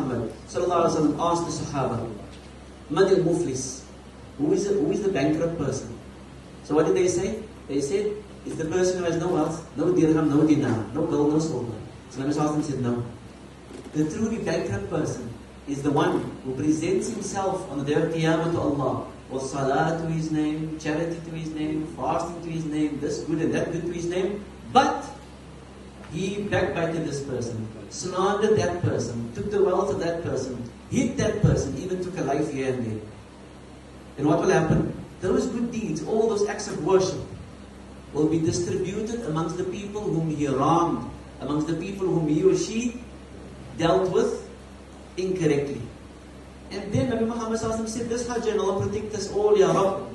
Muhammad sallallahu alaihi wasallam asked the Sahaba, Man al-Muflis, who is the bankrupt person? So what did they say? They said, it's the person who has no wealth, no dirham, no dinar, no gold, no silver. So Nabi sallallahu alaihi wasallam said, no. The truly bankrupt person is the one who presents himself on the day of Qiyamah to Allah, or salah to his name, charity to his name, fasting to his name, this good and that good to his name, but he backbited this person, slandered that person, took the wealth of that person, hit that person, even took a life here and there. And what will happen? Those good deeds, all those acts of worship, will be distributed amongst the people whom he wronged, amongst the people whom he or she dealt with incorrectly. And then Nabi Muhammad said, this Hajj and Allah protect us all, Ya Rabb.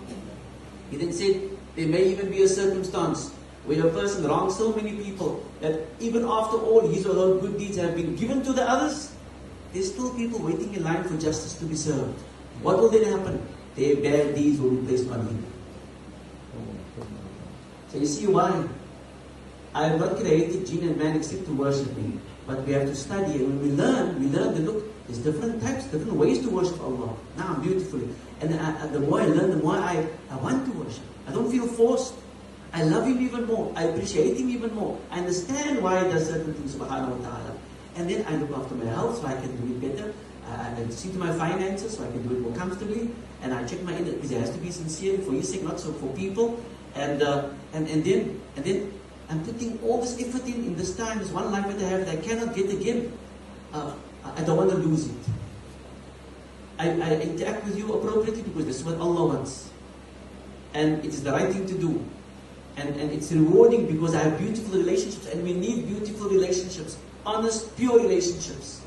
He then said, there may even be a circumstance where a person wrongs so many people that even after all his or her good deeds have been given to the others, there's still people waiting in line for justice to be served. What will then happen? Their bad deeds will be placed on him. So you see why? I have not created jinn and man except to worship me. But we have to study, and when we learn that look, there's different types, different ways to worship Allah. Now, beautifully. And the more I learn, the more I want to worship. I don't feel forced. I love Him even more. I appreciate Him even more. I understand why He does certain things, subhanahu wa ta'ala. And then I look after my health so I can do it better. I see to my finances so I can do it more comfortably. And I check my income because it has to be sincere for His sake, not so for people. And then I'm putting all this effort in this time, this one life that I have that I cannot get again. I don't want to lose it. I interact with you appropriately because this is what Allah wants. And it is the right thing to do. And it's rewarding because I have beautiful relationships, and we need beautiful relationships. Honest, pure relationships.